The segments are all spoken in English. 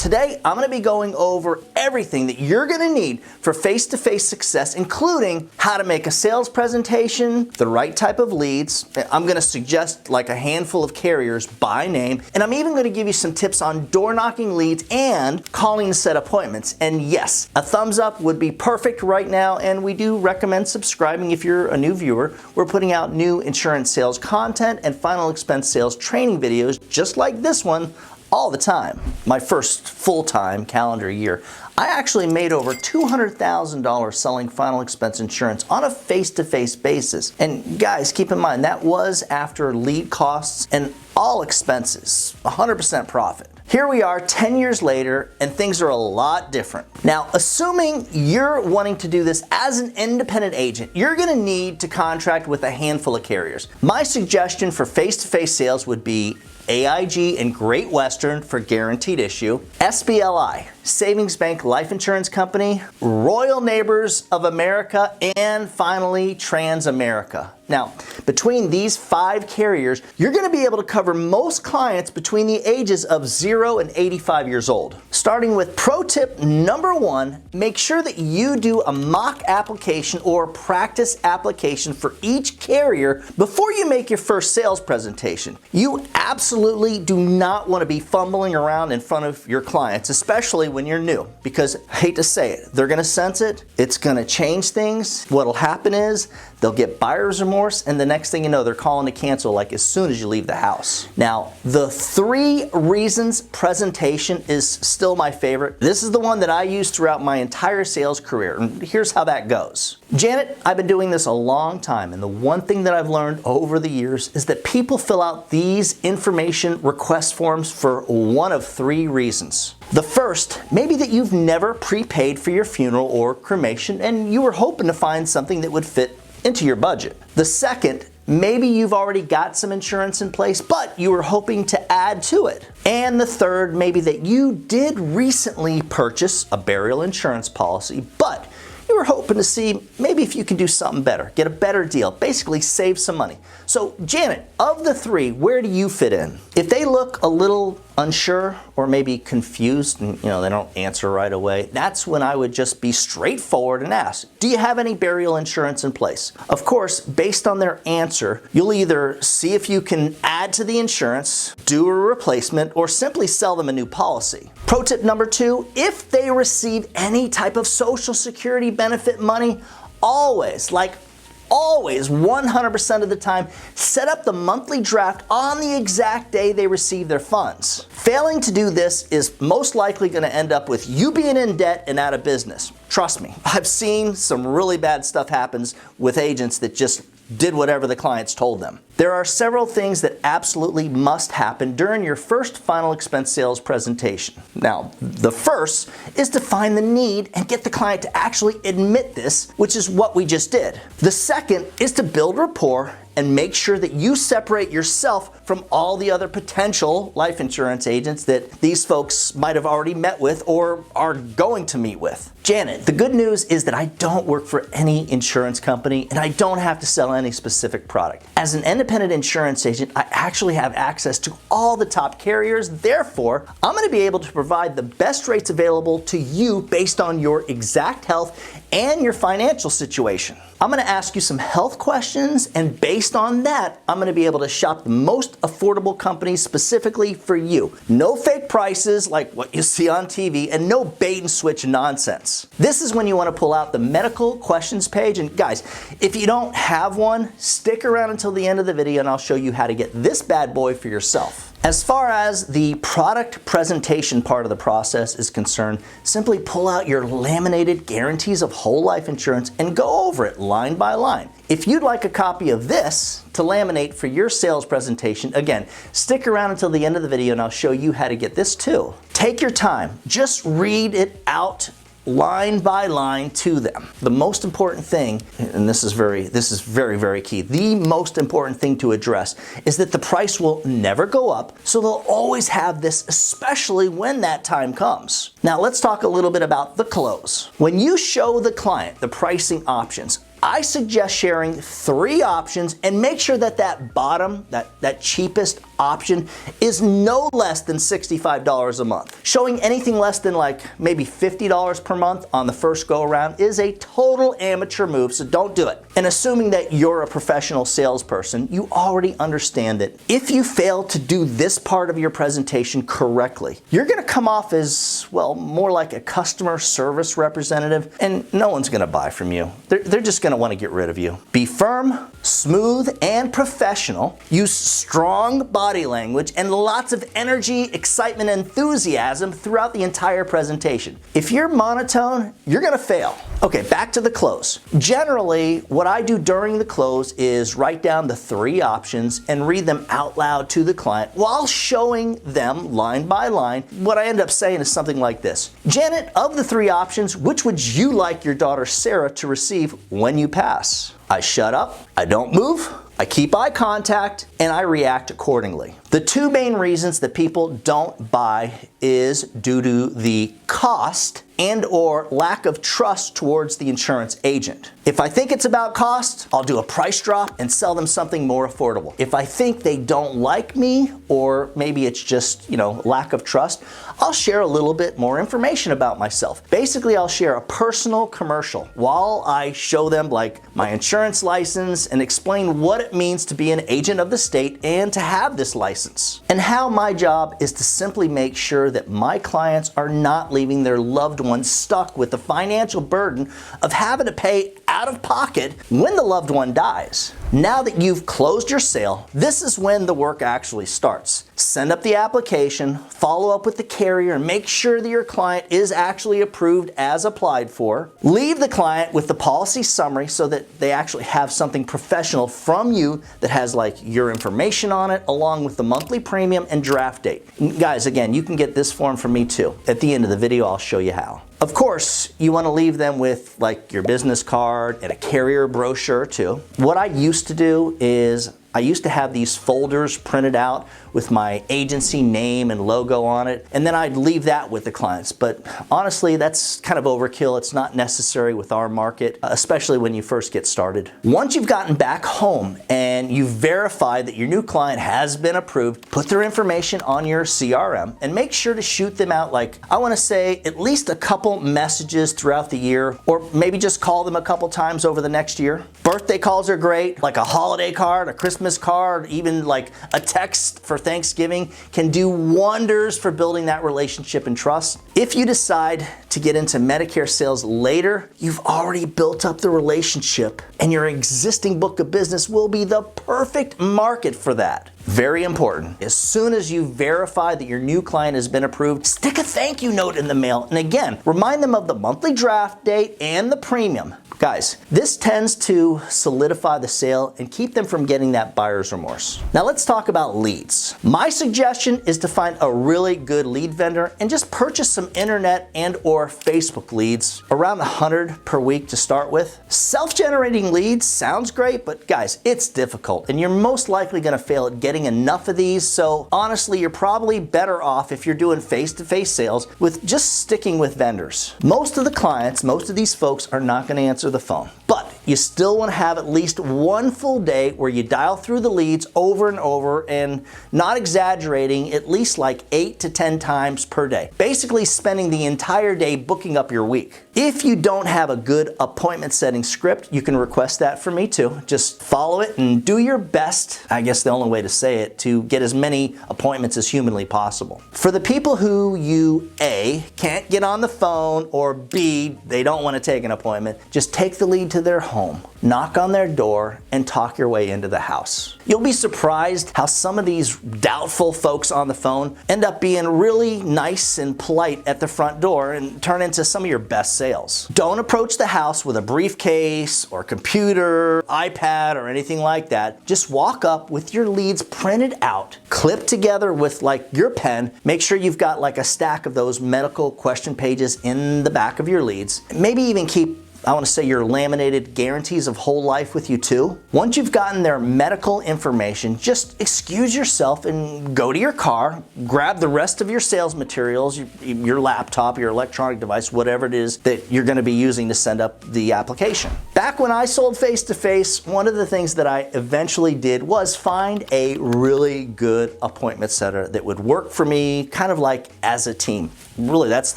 Today, I'm going to be going over everything that you're going to need for face-to-face success, including how to make a sales presentation, the right type of leads. I'm going to suggest like a handful of carriers by name, and I'm even going to give you some tips on door knocking leads and calling to set appointments. And yes, a thumbs up would be perfect right now, and we do recommend subscribing if you're a new viewer. We're putting out new insurance sales content and final expense sales training videos just like this one all the time. My first full-time calendar year, I actually made over $200,000 selling final expense insurance on a face-to-face basis. And guys, keep in mind, that was after lead costs and all expenses, 100% profit. Here we are 10 years later, and things are a lot different. Now, assuming you're wanting to do this as an independent agent, you're gonna need to contract with a handful of carriers. My suggestion for face-to-face sales would be AIG and Great Western for guaranteed issue, SBLI, Savings Bank Life Insurance Company, Royal Neighbors of America, and finally Transamerica. Now, between these 5 carriers, you're going to be able to cover most clients between the ages of 0 and 85 years old. Starting with pro tip number 1, make sure that you do a mock application or practice application for each carrier before you make your first sales presentation. You absolutely do not want to be fumbling around in front of your clients, especially when you're new, because I hate to say it, they're going to sense it, it's going to change things. What'll happen is they'll get buyer's remorse, and the next thing you know, they're calling to cancel like as soon as you leave the house. Now, the 3 reasons presentation is still my favorite. This is the one that I use throughout my entire sales career, and here's how that goes. Janet, I've been doing this a long time, and the one thing that I've learned over the years is that people fill out these information request forms for one of 3 reasons. The first, maybe that you've never prepaid for your funeral or cremation, and you were hoping to find something that would fit into your budget. The second, maybe you've already got some insurance in place, but you were hoping to add to it. And the third, maybe that you did recently purchase a burial insurance policy, but you were hoping to see maybe if you can do something better, get a better deal, basically save some money. So Janet, of the 3, where do you fit in? If they look a little unsure or maybe confused and they don't answer right away, that's when I would just be straightforward and ask, do you have any burial insurance in place? Of course, based on their answer, you'll either see if you can add to the insurance, do a replacement, or simply sell them a new policy. Pro tip number 2, if they receive any type of Social Security benefit money, always, 100% of the time, set up the monthly draft on the exact day they receive their funds. Failing to do this is most likely going to end up with you being in debt and out of business. Trust me, I've seen some really bad stuff happens with agents that just did whatever the clients told them. There are several things that absolutely must happen during your first final expense sales presentation. Now, the first is to find the need and get the client to actually admit this, which is what we just did. The second is to build rapport and make sure that you separate yourself from all the other potential life insurance agents that these folks might have already met with or are going to meet with. Janet, the good news is that I don't work for any insurance company and I don't have to sell any specific product. As an independent insurance agent, I actually have access to all the top carriers. Therefore, I'm going to be able to provide the best rates available to you based on your exact health and your financial situation. I'm going to ask you some health questions, and based on that, I'm going to be able to shop the most affordable companies specifically for you. No fake prices like what you see on TV, and no bait and switch nonsense. This is when you want to pull out the medical questions page, and guys, if you don't have one, stick around until the end of the video and I'll show you how to get this bad boy for yourself. As far as the product presentation part of the process is concerned, simply pull out your laminated guarantees of whole life insurance and go over it line by line. If you'd like a copy of this to laminate for your sales presentation, again, stick around until the end of the video and I'll show you how to get this too. Take your time, just read it out line by line to them. The most important thing, and this is very, very key, the most important thing to address is that the price will never go up, so they'll always have this, especially when that time comes. Now let's talk a little bit about the close. When you show the client the pricing options, I suggest sharing 3 options and make sure that that bottom, that cheapest option is no less than $65 a month. Showing anything less than like maybe $50 per month on the first go around is a total amateur move, so don't do it. And assuming that you're a professional salesperson, you already understand that if you fail to do this part of your presentation correctly, you're gonna come off as, well, more like a customer service representative, and no one's gonna buy from you. They're just gonna wanna get rid of you. Be firm, smooth, and professional. Use strong body language and lots of energy, excitement, and enthusiasm throughout the entire presentation. If you're monotone, you're gonna fail. Okay, back to the close. Generally, what I do during the close is write down the 3 options and read them out loud to the client while showing them line by line. What I end up saying is something like this: Janet, of the 3 options, which would you like your daughter Sarah to receive when you pass? I shut up, I don't move, I keep eye contact, and I react accordingly. The 2 main reasons that people don't buy is due to the cost and or lack of trust towards the insurance agent. If I think it's about cost, I'll do a price drop and sell them something more affordable. If I think they don't like me, or maybe it's just, lack of trust, I'll share a little bit more information about myself. Basically, I'll share a personal commercial while I show them like my insurance license and explain what it means to be an agent of the state and to have this license, and how my job is to simply make sure that my clients are not leaving their loved ones stuck with the financial burden of having to pay out of pocket when the loved one dies. Now that you've closed your sale, this is when the work actually starts. Send up the application, follow up with the carrier, and make sure that your client is actually approved as applied for. Leave the client with the policy summary so that they actually have something professional from you that has like your information on it, along with the monthly premium and draft date. Guys, again, you can get this form from me too. At the end of the video, I'll show you how. Of course, you want to leave them with like your business card and a carrier brochure too. What I used to do is I used to have these folders printed out with my agency name and logo on it, and then I'd leave that with the clients. But honestly, that's kind of overkill. It's not necessary with our market, especially when you first get started. Once you've gotten back home and you've verified that your new client has been approved, put their information on your CRM and make sure to shoot them out, like, I want to say at least a couple messages throughout the year, or maybe just call them a couple times over the next year. Birthday calls are great, like a holiday card, a Christmas card, even like a text for Thanksgiving can do wonders for building that relationship and trust. If you decide to get into Medicare sales later, you've already built up the relationship, and your existing book of business will be the perfect market for that. Very important. As soon as you verify that your new client has been approved, stick a thank you note in the mail, and again, remind them of the monthly draft date and the premium. Guys, this tends to solidify the sale and keep them from getting that buyer's remorse. Now let's talk about leads. My suggestion is to find a really good lead vendor and just purchase some internet and or Facebook leads, around 100 per week to start with. Self-generating leads sounds great, but guys, it's difficult, and you're most likely gonna fail at getting enough of these, so honestly, you're probably better off if you're doing face-to-face sales with just sticking with vendors. Most of the clients, most of these folks are not gonna answer the phone, but you still want to have at least one full day where you dial through the leads over and over, and not exaggerating, at least like 8 to 10 times per day. Basically spending the entire day booking up your week. If you don't have a good appointment setting script, you can request that from me too. Just follow it and do your best, I guess the only way to say it, to get as many appointments as humanly possible. For the people who you A, can't get on the phone, or B, they don't want to take an appointment, just take the lead to their home, knock on their door, and talk your way into the house. You'll be surprised how some of these doubtful folks on the phone end up being really nice and polite at the front door and turn into some of your best sales. Don't approach the house with a briefcase or computer, iPad, or anything like that. Just walk up with your leads printed out, clipped together with like your pen. Make sure you've got like a stack of those medical question pages in the back of your leads. Maybe even keep I want to say your laminated guarantees of whole life with you too. Once you've gotten their medical information, just excuse yourself and go to your car, grab the rest of your sales materials, your laptop, your electronic device, whatever it is that you're going to be using to send up the application. Back when I sold face-to-face, one of the things that I eventually did was find a really good appointment setter that would work for me, kind of like as a team. Really, that's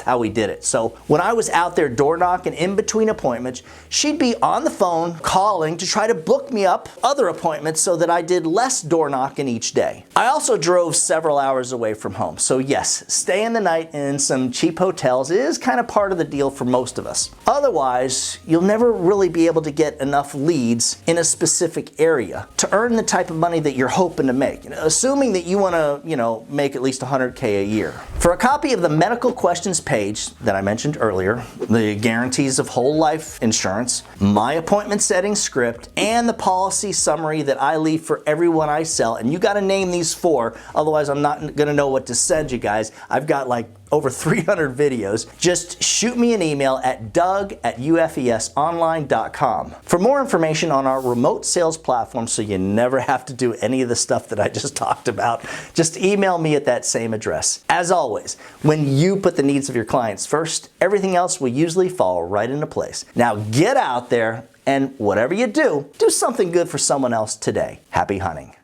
how we did it. So when I was out there door knocking in between appointments, she'd be on the phone calling to try to book me up other appointments so that I did less door knocking each day. I also drove several hours away from home. So yes, staying the night in some cheap hotels is kind of part of the deal for most of us. Otherwise, you'll never really be able to get enough leads in a specific area to earn the type of money that you're hoping to make, assuming that you want to, make at least $100K a year. For a copy of the medical questions page that I mentioned earlier, the guarantees of whole life insurance, my appointment setting script, and the policy summary that I leave for everyone I sell, and you got to name these 4, otherwise I'm not going to know what to send you guys. I've got like over 300 videos. Just shoot me an email at doug@ufesonline.com. For more information on our remote sales platform so you never have to do any of the stuff that I just talked about, just email me at that same address. As always, when you put the needs of your clients first, everything else will usually fall right into place. Now get out there and whatever you do, do something good for someone else today. Happy hunting.